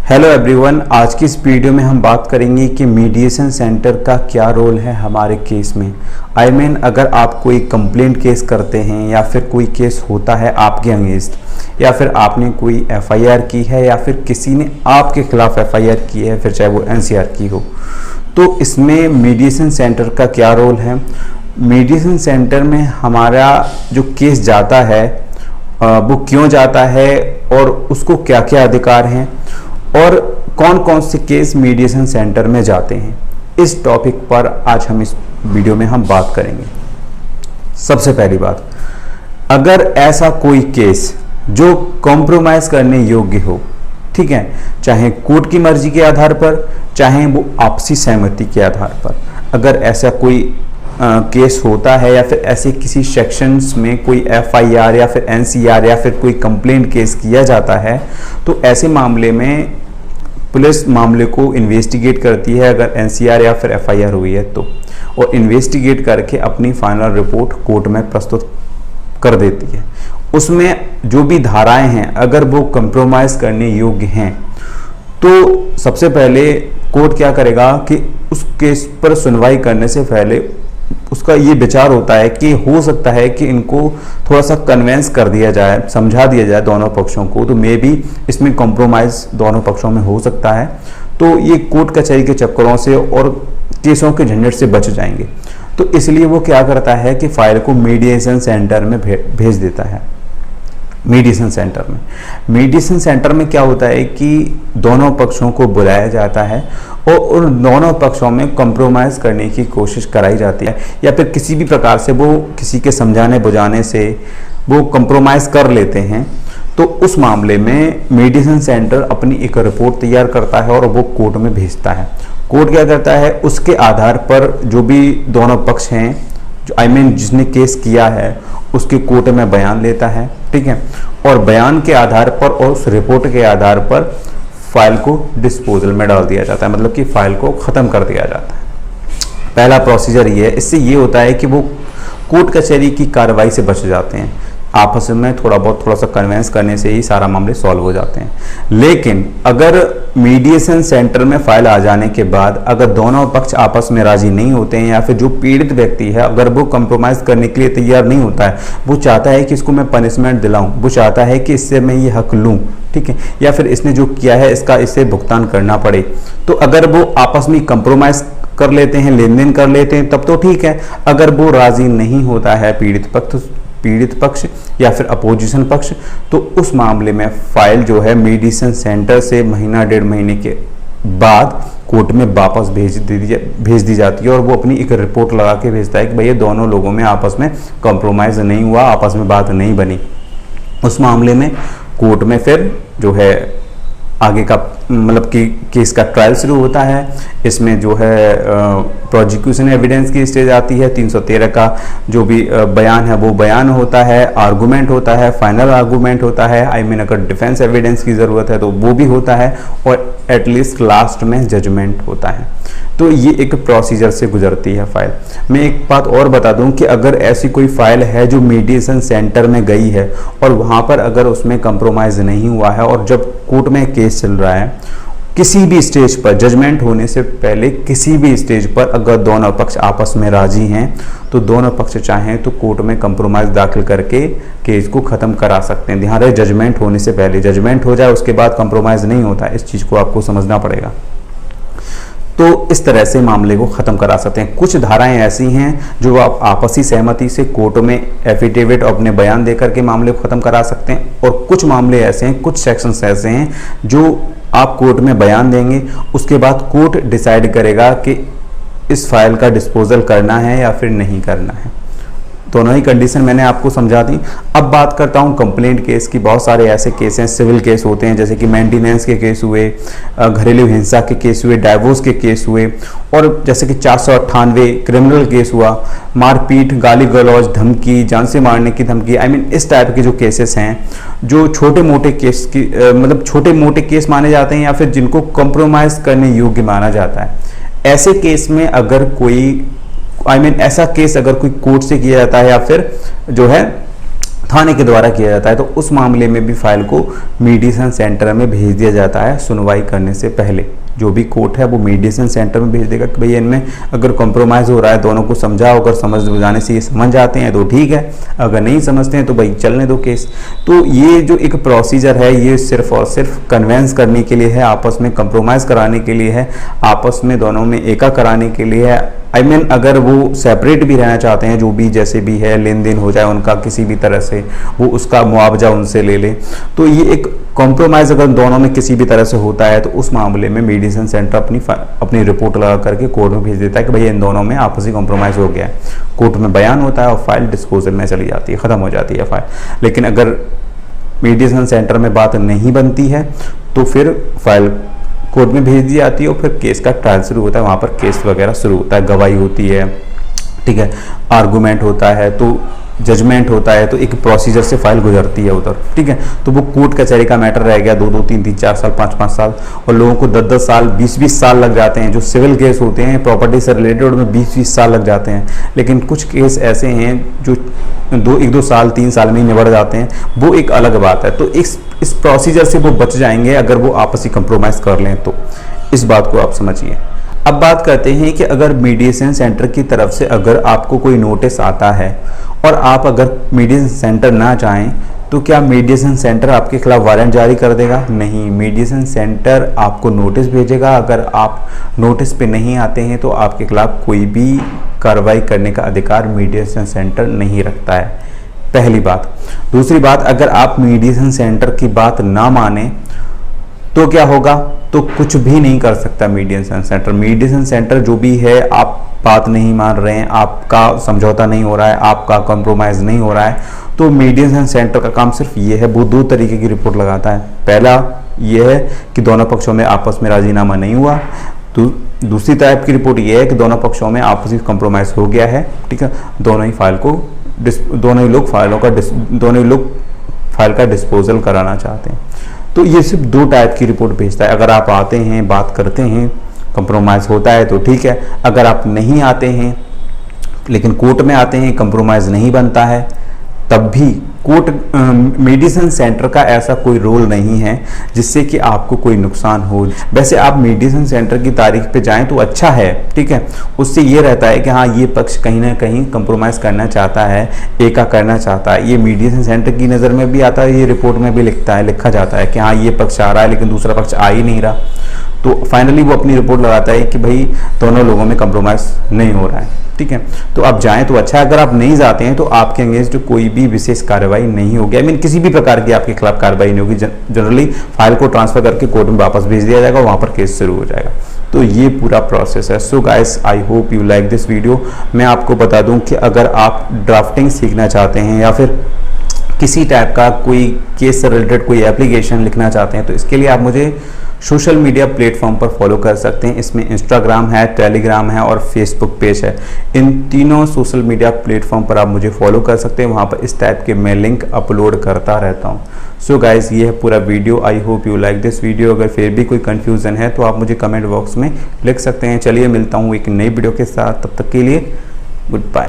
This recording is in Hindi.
हेलो एवरीवन, आज की इस वीडियो में हम बात करेंगे कि मीडिएशन सेंटर का क्या रोल है हमारे केस में। अगर आप कोई कंप्लेंट केस करते हैं या फिर कोई केस होता है आपके अगेंस्ट, या फिर आपने कोई एफआईआर की है या फिर किसी ने आपके खिलाफ एफआईआर की है, फिर चाहे वो एनसीआर की हो, तो इसमें मीडिएशन सेंटर का क्या रोल है। मीडिएशन सेंटर में हमारा जो केस जाता है वो क्यों जाता है और उसको क्या क्या अधिकार हैं और कौन कौन से केस मीडिएशन सेंटर में जाते हैं, इस टॉपिक पर आज हम इस वीडियो में हम बात करेंगे। सबसे पहली बात, अगर ऐसा कोई केस जो कॉम्प्रोमाइज करने योग्य हो, ठीक है, चाहे कोर्ट की मर्जी के आधार पर, चाहे वो आपसी सहमति के आधार पर, अगर ऐसा कोई केस होता है या फिर ऐसे किसी सेक्शंस में कोई एफआईआर या फिर एनसीआर या फिर कोई कंप्लेंट केस किया जाता है, तो ऐसे मामले में पुलिस मामले को इन्वेस्टिगेट करती है अगर एनसीआर या फिर एफआईआर हुई है तो, और इन्वेस्टिगेट करके अपनी फाइनल रिपोर्ट कोर्ट में प्रस्तुत कर देती है। उसमें जो भी धाराएं हैं अगर वो कंप्रोमाइज करने योग्य हैं तो सबसे पहले कोर्ट क्या करेगा कि उस केस पर सुनवाई करने से पहले उसका ये विचार होता है कि हो सकता है कि इनको थोड़ा सा कन्वेंस कर दिया जाए, समझा दिया जाए दोनों पक्षों को, तो मे भी इसमें कॉम्प्रोमाइज दोनों पक्षों में हो सकता है, तो ये कोर्ट कचहरी के चक्करों से और केसों के झंझट से बच जाएंगे। तो इसलिए वो क्या करता है कि फाइल को मीडिएशन सेंटर में भेज देता है। मीडिएशन सेंटर में क्या होता है कि दोनों पक्षों को बुलाया जाता है और उन दोनों पक्षों में कॉम्प्रोमाइज़ करने की कोशिश कराई जाती है, या फिर किसी भी प्रकार से वो किसी के समझाने बुझाने से वो कॉम्प्रोमाइज़ कर लेते हैं, तो उस मामले में मीडिएशन सेंटर अपनी एक रिपोर्ट तैयार करता है और वो कोर्ट में भेजता है। कोर्ट क्या करता है, उसके आधार पर जो भी दोनों पक्ष हैं, जो जिसने केस किया है, उसके कोर्ट में बयान लेता है, ठीक है, और बयान के आधार पर और उस रिपोर्ट के आधार पर फाइल को डिस्पोजल में डाल दिया जाता है, मतलब कि फाइल को ख़त्म कर दिया जाता है। पहला प्रोसीजर ये है। इससे ये होता है कि वो कोर्ट कचहरी की कार्रवाई से बच जाते हैं, आपस में थोड़ा सा कन्वेंस करने से ही सारा मामले सॉल्व हो जाते हैं। लेकिन अगर मीडिएशन सेंटर में फाइल आ जाने के बाद अगर दोनों पक्ष आपस में राजी नहीं होते हैं, या फिर जो पीड़ित व्यक्ति है अगर वो कंप्रोमाइज़ करने के लिए तैयार नहीं होता है, वो चाहता है कि इसको मैं पनिशमेंट दिलाऊं, वो चाहता है कि इससे मैं ये हक लूं, ठीक है, या फिर इसने जो किया है इससे भुगतान करना पड़े, तो अगर वो आपस में कंप्रोमाइज़ कर लेते हैं, लेन देन कर लेते हैं, तब तो ठीक है। अगर वो राजी नहीं होता है पीड़ित पक्ष या फिर अपोजिशन पक्ष, तो उस मामले में फाइल जो है मीडिएशन सेंटर से महीना डेढ़ महीने के बाद कोर्ट में वापस भेज दी जाती है, और वो अपनी एक रिपोर्ट लगा के भेजता है कि भैया दोनों लोगों में आपस में कॉम्प्रोमाइज़ नहीं हुआ, आपस में बात नहीं बनी। उस मामले में कोर्ट में फिर जो है आगे का मतलब कि केस का ट्रायल शुरू होता है। इसमें जो है प्रोसिक्यूशन एविडेंस की स्टेज आती है, 313 का जो भी बयान है वो बयान होता है, आर्गूमेंट होता है, फाइनल आर्गूमेंट होता है, अगर डिफेंस एविडेंस की ज़रूरत है तो वो भी होता है, और एटलीस्ट लास्ट में जजमेंट होता है। तो ये एक प्रोसीजर से गुजरती है फाइल। मैं एक बात और बता दूं कि अगर ऐसी कोई फाइल है जो मीडिएशन सेंटर में गई है और वहाँ पर अगर उसमें कंप्रोमाइज़ नहीं हुआ है, और जब कोर्ट में केस चल रहा है, किसी भी स्टेज पर जजमेंट होने से पहले किसी भी स्टेज पर अगर दोनों पक्ष आपस में राजी हैं, तो दोनों पक्ष चाहें तो कोर्ट में कंप्रोमाइज़ दाखिल करके केस को ख़त्म करा सकते हैं। ध्यान रहे, जजमेंट होने से पहले, जजमेंट हो जाए उसके बाद कंप्रोमाइज़ नहीं होता, इस चीज़ को आपको समझना पड़ेगा। तो इस तरह से मामले को ख़त्म करा सकते हैं। कुछ धाराएं ऐसी हैं जो आप आपसी सहमति से कोर्ट में एफिडेविट अपने बयान देकर के मामले को ख़त्म करा सकते हैं, और कुछ मामले ऐसे हैं, कुछ सेक्शंस ऐसे हैं जो आप कोर्ट में बयान देंगे, उसके बाद कोर्ट डिसाइड करेगा कि इस फाइल का डिस्पोजल करना है या फिर नहीं करना है। दोनों ही कंडीशन मैंने आपको समझा दी। अब बात करता हूँ कंप्लेंट केस की। बहुत सारे ऐसे केस हैं, सिविल केस होते हैं, जैसे कि मेंटेनेंस के केस हुए, घरेलू हिंसा के केस हुए, डाइवोर्स के केस हुए, और जैसे कि 498 क्रिमिनल केस हुआ, मारपीट, गाली गलौज, धमकी, जान से मारने की धमकी, इस टाइप के जो केसेस हैं, जो छोटे मोटे केस की मतलब छोटे मोटे केस माने जाते हैं, या फिर जिनको कंप्रोमाइज़ करने योग्य माना जाता है। ऐसे केस में अगर कोई ऐसा केस अगर कोई कोर्ट से किया जाता है या फिर जो है थाने के द्वारा किया जाता है, तो उस मामले में भी फाइल को मीडिएशन सेंटर में भेज दिया जाता है सुनवाई करने से पहले। जो भी कोर्ट है वो मीडिएशन सेंटर में भेज देगा कि भाई इनमें अगर कॉम्प्रोमाइज़ हो रहा है, दोनों को समझाओ, अगर समझ बुझाने से ये समझ जाते हैं तो ठीक है, अगर नहीं समझते हैं तो भाई चलने दो केस। तो ये जो एक प्रोसीजर है ये सिर्फ और सिर्फ कन्वेंस करने के लिए है, आपस में कंप्रोमाइज़ कराने के लिए है, आपस में दोनों में एका कराने के लिए है। अगर वो सेपरेट भी रहना चाहते हैं, जो भी जैसे भी है लेन देन हो जाए उनका किसी भी तरह से, वो उसका मुआवजा उनसे ले ले, तो ये एक कॉम्प्रोमाइज़ अगर दोनों में किसी भी तरह से होता है तो उस मामले में मीडिएशन सेंटर अपनी रिपोर्ट लगा करके कोर्ट में भेज देता है कि भैया इन दोनों में आपसी कॉम्प्रोमाइज़ हो गया है। कोर्ट में बयान होता है और फाइल डिस्पोजल में चली जाती है, ख़त्म हो जाती है फाइल। लेकिन अगर मीडिएशन सेंटर में बात नहीं बनती है तो फिर फाइल कोर्ट में भेज दी जाती है और फिर केस का ट्रायल शुरू होता है, वहाँ पर केस वगैरह शुरू होता है, गवाही होती है, ठीक है, आर्गूमेंट होता है, तो जजमेंट होता है, तो एक प्रोसीजर से फाइल गुजरती है उधर, ठीक है। तो वो कोर्ट कचहरी का मैटर रह गया 2-2, 3-3, 4 साल, 5-5 साल, और लोगों को 10-10 साल, 20-20 साल लग जाते हैं। जो सिविल केस होते हैं प्रॉपर्टी से रिलेटेड में 20-20 साल लग जाते हैं, लेकिन कुछ केस ऐसे हैं जो 1-2 साल, 3 साल में ही निबड़ जाते हैं, वो एक अलग बात है। तो इस प्रोसीजर से वो बच जाएंगे अगर वो आपसी कंप्रोमाइज़ कर लें, तो इस बात को आप समझिए। अब बात करते हैं कि अगर मीडिएशन सेंटर की तरफ से अगर आपको कोई नोटिस आता है और आप अगर मीडिएशन सेंटर ना जाएं तो क्या मीडिएशन सेंटर आपके खिलाफ वारंट जारी कर देगा? नहीं, मीडिएशन सेंटर आपको नोटिस भेजेगा। अगर आप नोटिस पे नहीं आते हैं तो आपके खिलाफ कोई भी कार्रवाई करने का अधिकार मीडिएशन सेंटर नहीं रखता है, पहली बात। दूसरी बात, अगर आप मीडिएशन सेंटर की बात ना माने तो क्या होगा? तो कुछ भी नहीं कर सकता मीडिएशन सेंटर। मीडिएशन सेंटर जो भी है, आप बात नहीं मान रहे हैं, आपका समझौता नहीं हो रहा है, आपका कॉम्प्रोमाइज़ नहीं हो रहा है, तो मीडिएशन सेंटर का काम सिर्फ ये है, वो 2 तरीके की रिपोर्ट लगाता है। पहला ये है कि दोनों पक्षों में आपस में राजीनामा नहीं हुआ, तो दूसरी टाइप की रिपोर्ट ये है कि दोनों पक्षों में आपसी कॉम्प्रोमाइज़ हो गया है, ठीक है, दोनों ही लोग फाइल का डिस्पोजल कराना चाहते हैं। तो ये सिर्फ 2 टाइप की रिपोर्ट भेजता है। अगर आप आते हैं, बात करते हैं, कंप्रोमाइज़ होता है तो ठीक है। अगर आप नहीं आते हैं लेकिन कोर्ट में आते हैं, कंप्रोमाइज़ नहीं बनता है, तब भी मीडिएशन सेंटर का ऐसा कोई रोल नहीं है जिससे कि आपको कोई नुकसान हो। वैसे आप मीडिएशन सेंटर की तारीख पे जाएं तो अच्छा है, ठीक है, उससे ये रहता है कि हाँ ये पक्ष कहीं ना कहीं कंप्रोमाइज़ करना चाहता है, एका करना चाहता है। ये मीडिएशन सेंटर की नज़र में भी आता है, ये रिपोर्ट में भी लिखा जाता है कि हाँ ये पक्ष आ रहा है लेकिन दूसरा पक्ष आ ही नहीं रहा। तो फाइनली वो अपनी रिपोर्ट लगाता है कि भाई दोनों लोगों में कंप्रोमाइज़ नहीं हो रहा है, ठीक है। तो आप जाएं तो अच्छा है। अगर आप नहीं जाते हैं तो आपके अगेंस्ट कोई भी विशेष कार्रवाई नहीं होगी, किसी भी प्रकार की आपके खिलाफ कार्रवाई नहीं होगी। जनरली फाइल को ट्रांसफर करके कोर्ट में वापस भेज दिया जाएगा, वहां पर केस शुरू हो जाएगा। तो ये पूरा प्रोसेस है। So guys, I hope you like this video. मैं आपको बता दूं कि अगर आप ड्राफ्टिंग सीखना चाहते हैं या फिर किसी टाइप का कोई केस से रिलेटेड कोई एप्लीकेशन लिखना चाहते हैं तो इसके लिए आप मुझे सोशल मीडिया प्लेटफॉर्म पर फॉलो कर सकते हैं। इसमें इंस्टाग्राम है, टेलीग्राम है और फेसबुक पेज है। इन तीनों सोशल मीडिया प्लेटफॉर्म पर आप मुझे फॉलो कर सकते हैं, वहाँ पर इस टाइप के मैं लिंक अपलोड करता रहता हूँ। सो गाइस, ये है पूरा video. I hope you like this video. अगर फिर भी कोई कन्फ्यूज़न है तो आप मुझे कमेंट बॉक्स में लिख सकते हैं। चलिए मिलता हूँ एक नई वीडियो के साथ, तब तक के लिए गुड बाय।